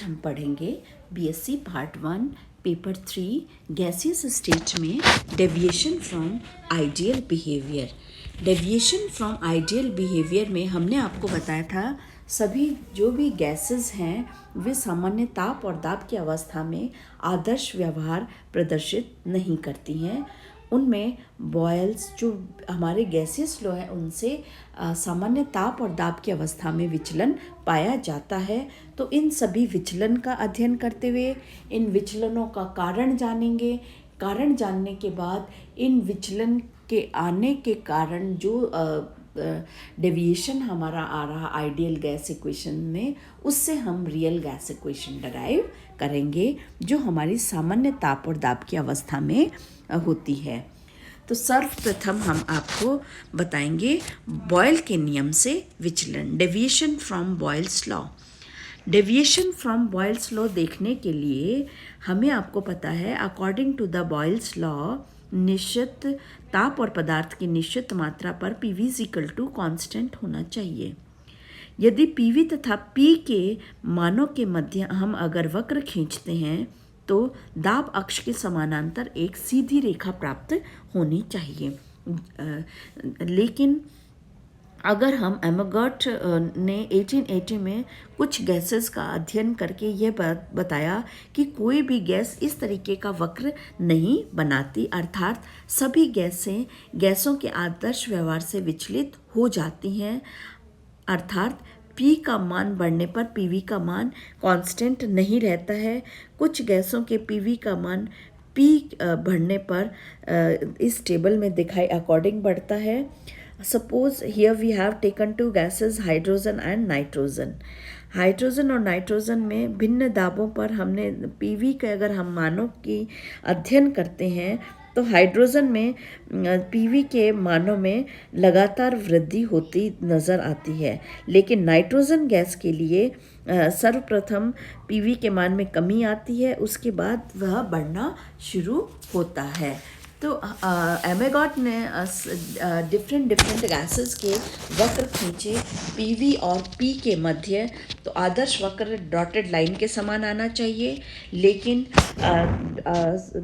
हम पढ़ेंगे BSc part 1 paper 3 gaseous state में deviation from ideal behaviour. Deviation from ideal behaviour में हमने आपको बताया था सभी जो भी गैसेस हैं वे सामान्य ताप और दाब की अवस्था में आदर्श व्यवहार प्रदर्शित नहीं करती हैं। उनमें बॉयल्स जो हमारे गैसियस फ्लो है उनसे सामान्य ताप और दाब की अवस्था में विचलन पाया जाता है। तो इन सभी विचलन का अध्ययन करते हुए इन विचलनों का कारण जानेंगे। कारण जानने के बाद इन विचलन के आने के कारण जो डेविएशन हमारा आ रहा आइडियल गैस इक्वेशन में उससे हम रियल गैस इक्वेशन डराइव करेंगे जो हमारी सामान्य ताप और दाब की अवस्था में होती है। तो सर्वप्रथम हम आपको बताएंगे बॉयल के नियम से विचलन, deviation from Boyle's law. Deviation from Boyle's law देखने के लिए हमें आपको पता है according to the Boyle's law निश्चित ताप और पदार्थ की निश्चित मात्रा पर PV = कांस्टेंट होना चाहिए। यदि PV तथा P के मानों के मध्य हम अगर वक्र खींचते हैं तो दाब अक्ष के समानांतर एक सीधी रेखा प्राप्त होनी चाहिए। लेकिन अगर हम एमोगॉट ने 1880 में कुछ गैसेस का अध्ययन करके यह बताया कि कोई भी गैस इस तरीके का वक्र नहीं बनाती, अर्थात सभी गैसों के आदर्श व्यवहार से विचलित हो जाती हैं, अर्थात P का मान बढ़ने पर PV का मान कांस्टेंट नहीं रहता है। कुछ गैसों के PV का मान P बढ़ने पर इस टेबल में दिखाई अकॉर्डिंग बढ़ता है। Suppose here we have taken two gases hydrogen and nitrogen. Hydrogen और नाइट्रोजन में भिन्न दाबों पर हमने PV के अगर हम मानों की अध्ययन करते हैं तो हाइड्रोजन में PV के मानों में लगातार वृद्धि होती नज़र आती है, लेकिन नाइट्रोजन गैस के लिए सर्वप्रथम PV के मान में कमी आती है, उसके बाद वह बढ़ना शुरू होता है। तो एमोगॉट ने डिफरेंट गैसेस के वक्र खींचे PV और P के मध्य। तो आदर्श वक्र डॉटेड लाइन के समान आना चाहिए, लेकिन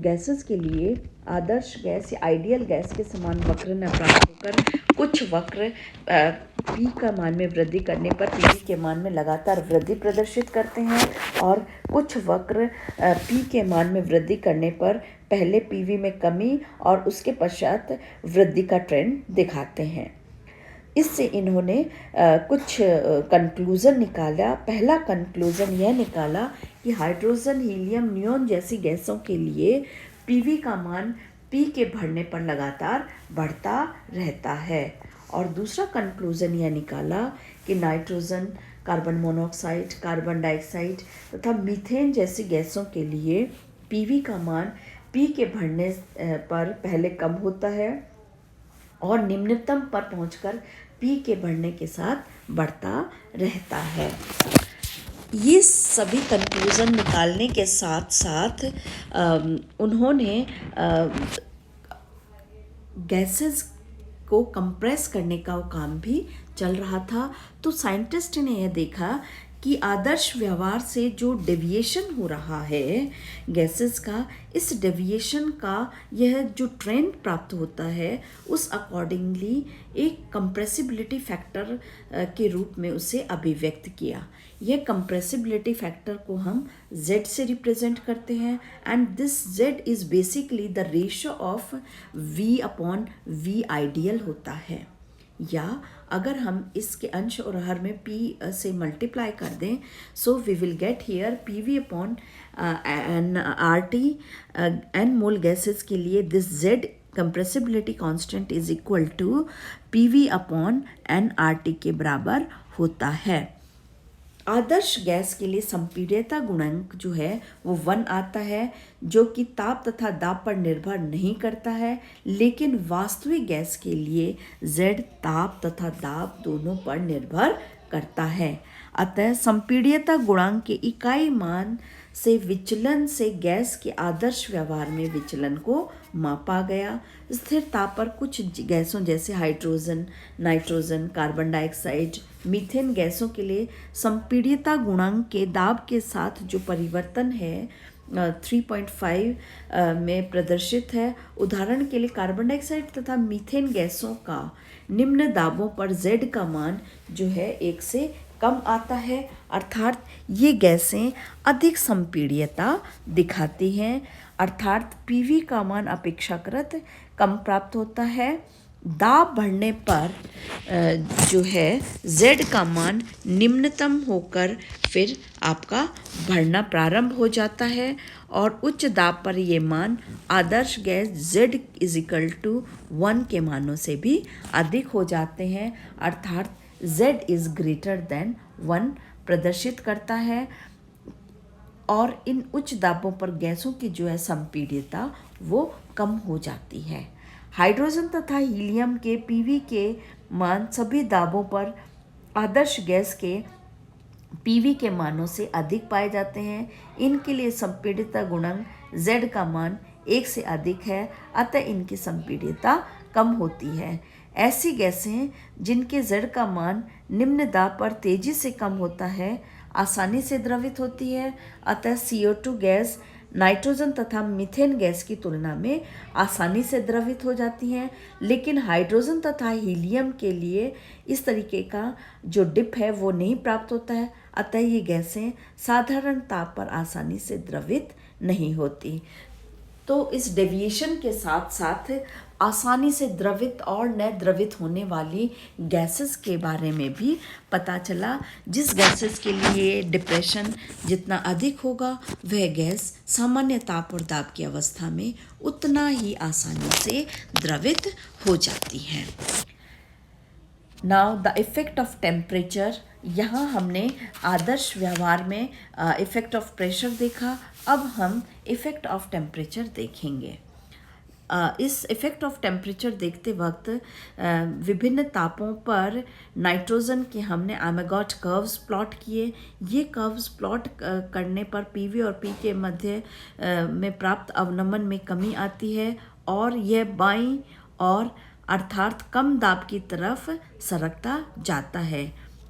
गैसेस के लिए आदर्श गैस या आइडियल गैस के समान वक्र न प्राप्त होकर कुछ वक्र P का मान में वृद्धि करने पर PV के मान में लगातार वृद्धि प्रदर्शित करते हैं और कुछ वक्र P के मान में वृद्धि करने पर पहले PV में कमी और उसके पश्चात वृद्धि का ट्रेंड दिखाते हैं। इससे इन्होंने कुछ कंक्लूज़न निकाला। पहला कंक्लूज़न यह निकाला कि हाइड्रोजन, हीलियम, नियोन जैसी गैसों के लिए PV का मान P के बढ़ने पर लगातार बढ़ता रहता है। और दूसरा कंक्लूज़न यह निकाला कि nitrogen, carbon monoxide, carbon dioxide तथा मीथेन जैसी गैसों के लिए PV का मान P के बढ़ने पर पहले कम होता है और निम्नतम पर पहुंचकर P के बढ़ने के साथ बढ़ता रहता है। ये सभी कंक्लूज़न निकालने के साथ साथ उन्होंने गैसेस को कंप्रेस करने का काम भी चल रहा था। तो साइंटिस्ट ने यह देखा कि आदर्श व्यवहार से जो डेविएशन हो रहा है गैसेस का, इस डेविएशन का यह जो ट्रेंड प्राप्त होता है उस अकॉर्डिंगली एक कंप्रेसिबिलिटी फैक्टर के रूप में उसे अभिव्यक्त किया। यह कंप्रेसिबिलिटी फैक्टर को हम Z से रिप्रेजेंट करते हैं and this Z is basically the ratio of V/V ideal होता है। या अगर हम इसके अंश और हर में P से मल्टीप्लाई कर दें so we will get here PV/RT। n mole gases के लिए this Z compressibility constant is equal to PV/nRT के बराबर होता है। आदर्श गैस के लिए संपीड्यता गुणांक जो है वो 1 आता है, जो कि ताप तथा दाब पर निर्भर नहीं करता है, लेकिन वास्तविक गैस के लिए Z ताप तथा दाब दोनों पर निर्भर करता है। अतः संपीड्यता गुणांक के इकाई मान से विचलन से गैस के आदर्श व्यवहार में विचलन को मापा गया। स्थिर ताप पर कुछ गैसों जैसे hydrogen, nitrogen, carbon dioxide, methane गैसों के लिए संपीड्यता गुणांक के दाब के साथ जो परिवर्तन है 3.5 में प्रदर्शित है। उदाहरण के लिए कार्बन डाइऑक्साइड तथा मीथेन गैसों का निम्न दाबों पर Z का मान जो है 1 से कम आता है, अर्थात ये गैसें अधिक संपीड्यता दिखाती हैं, अर्थात PV का मान अपेक्षाकृत कम प्राप्त होता है। दाब बढ़ने पर जो है Z का मान निम्नतम होकर फिर आपका बढ़ना प्रारंभ हो जाता है और उच्च दाब पर ये मान आदर्श गैस Z = 1 के मानों से भी अधिक हो जाते हैं, अर्थात Z > 1 प्रदर्शित करता है। और इन उच्च दाबों पर गैसों की जो है संपीड्यता वो कम हो जाती है। हाइड्रोजन तथा हीलियम के PV के मान सभी दाबों पर आदर्श गैस के PV के मानों से अधिक पाए जाते हैं। इनके लिए संपीड्यता गुणांक Z का मान 1 से अधिक है, अतः इनकी संपीड्यता कम होती है। ऐसी गैसें जिनके Z का मान निम्न दाब पर तेजी से कम होता है आसानी से द्रवित होती है, अतः CO2 गैस नाइट्रोजन तथा मीथेन गैस की तुलना में आसानी से द्रवित हो जाती हैं। लेकिन हाइड्रोजन तथा हीलियम के लिए इस तरीके का जो डिप है वो नहीं प्राप्त होता है, अतः ये गैसें साधारण ताप पर आसानी से द्रवित नहीं होती। तो इस डेविएशन के साथ साथ आसानी से द्रवित और न द्रवित होने वाली गैसेस के बारे में भी पता चला। जिस गैसेस के लिए डिप्रेशन जितना अधिक होगा वह गैस सामान्य ताप और दाब की अवस्था में उतना ही आसानी से द्रवित हो जाती है। Now the effect of temperature. यहाँ हमने आदर्श व्यवहार में इफ़ेक्ट ऑफ प्रेशर देखा, अब हम इफ़ेक्ट ऑफ टेम्परेचर देखेंगे। इस इफ़ेक्ट ऑफ टेम्परेचर देखते वक्त विभिन्न तापों पर नाइट्रोजन के हमने अमेगॉट कर्व्स प्लॉट किए। ये कर्व्स प्लॉट करने पर PV और P के मध्य में प्राप्त अवनमन में कमी आती है और यह बाईं और अर्थात कम दाब की तरफ सरकता जाता है।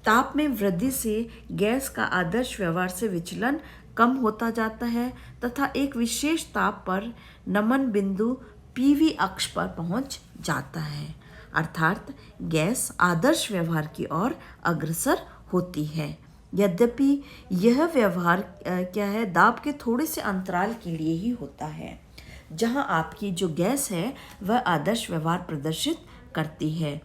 ताप में वृद्धि से गैस का आदर्श व्यवहार से विचलन कम होता जाता है तथा एक विशेष ताप पर नमन बिंदु PV अक्ष पर पहुंच जाता है, अर्थात गैस आदर्श व्यवहार की ओर अग्रसर होती है। यद्यपि यह व्यवहार क्या है, दाब के थोड़े से अंतराल के लिए ही होता है, जहां आपकी जो गैस है वह आदर्श व्यवहार प्रदर्शित करती है।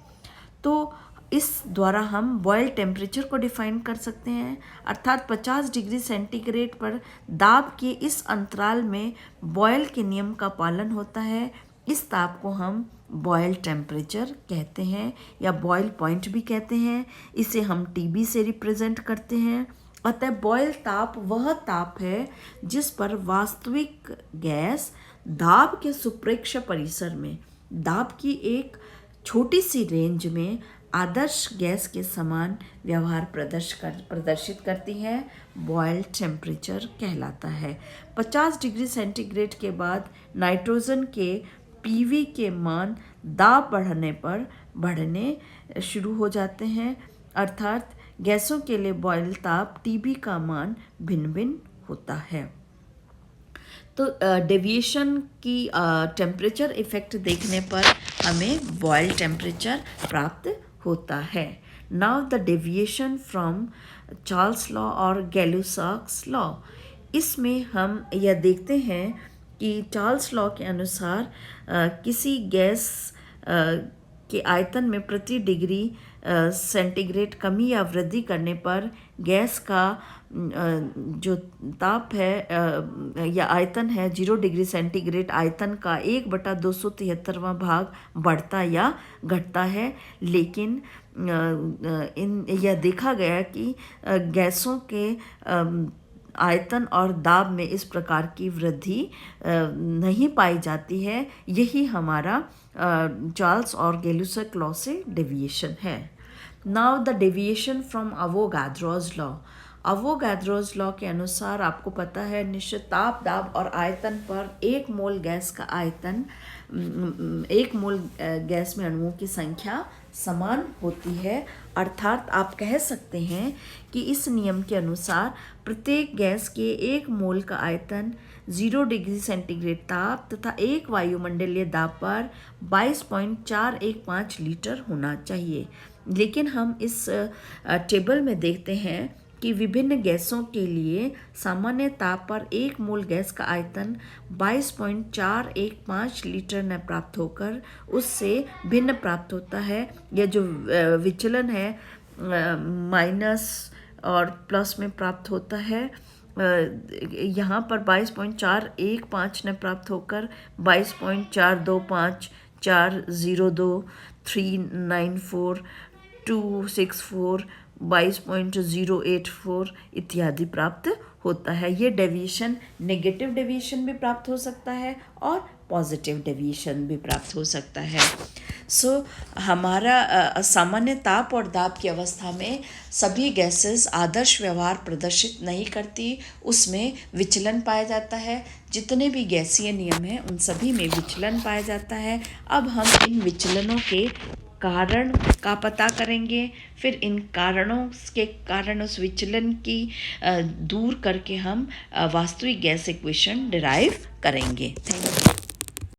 तो इस द्वारा हम बॉयल टेम्परेचर को डिफाइन कर सकते हैं, अर्थात 50 डिग्री सेंटीग्रेड पर दाब के इस अंतराल में बॉयल के नियम का पालन होता है। इस ताप को हम बॉयल टेम्परेचर कहते हैं या बॉयल पॉइंट भी कहते हैं। इसे हम TB से रिप्रेजेंट करते हैं। अतः बॉयल ताप वह ताप है जिस पर वास्तविक गैस दाब के सुप्रेक्ष परिसर में दाब की एक छोटी सी रेंज में आदर्श गैस के समान व्यवहार प्रदर्शित करती है, बॉयल टेम्परेचर कहलाता है। 50 डिग्री सेंटीग्रेड के बाद नाइट्रोजन के PV के मान दाब बढ़ने पर बढ़ने शुरू हो जाते हैं, अर्थात गैसों के लिए बॉयल ताप TB का मान भिन्न भिन्न होता है। तो डेविएशन की टेम्परेचर इफ़ेक्ट देखने पर हमें बॉयल टेम्परेचर प्राप्त होता है। Now the deviation from Charles law और गैलुसाक्स लॉ। इसमें हम यह देखते हैं कि चार्ल्स लॉ के अनुसार किसी गैस के आयतन में प्रति डिग्री सेंटीग्रेड कमी या वृद्धि करने पर गैस का जो ताप है या आयतन है 0 डिग्री सेंटीग्रेड आयतन का 1/273वां भाग बढ़ता या घटता है। लेकिन यह देखा गया कि गैसों के आयतन और दाब में इस प्रकार की वृद्धि नहीं पाई जाती है। यही हमारा चार्ल्स और गैलुसैक लॉ से डेविएशन है। Now the deviation from Avogadro's law. Avogadro's law के अनुसार आपको पता है निश्चित ताप, दाब और आयतन पर 1 मोल गैस का आयतन 1 मोल गैस में अणुओं की संख्या समान होती है। अर्थात आप कह सकते हैं कि इस नियम के अनुसार प्रत्येक गैस के 1 मोल का आयतन 0 डिग्री सेंटीग्रेड ताप तथा 1 वायुमंडलीय दाब पर 22.415 लीटर होना चाहिए। लेकिन हम इस टेबल में देखते हैं कि विभिन्न गैसों के लिए सामान्य ताप पर 1 मोल गैस का आयतन 22.415 लीटर न प्राप्त होकर उससे भिन्न प्राप्त होता है। यह जो विचलन है माइनस और प्लस में प्राप्त होता है। यहाँ पर 22.415 ने प्राप्त होकर 22.425 402 394 264 22.084 इत्यादि प्राप्त होता है। ये डेविएशन नेगेटिव डेविएशन भी प्राप्त हो सकता है और पॉजिटिव डेविएशन भी प्राप्त हो सकता है। हमारा सामान्य ताप और दाब की अवस्था में सभी गैसेस आदर्श व्यवहार प्रदर्शित नहीं करती, उसमें विचलन पाया जाता है। जितने भी गैसीय नियम हैं उन सभी में विचलन पाया जाता है। अब हम इन विचलनों के कारण का पता करेंगे, फिर इन कारणों के कारण उस विचलन की दूर करके हम वास्तविक गैस इक्वेशन डिराइव करेंगे। Thank you.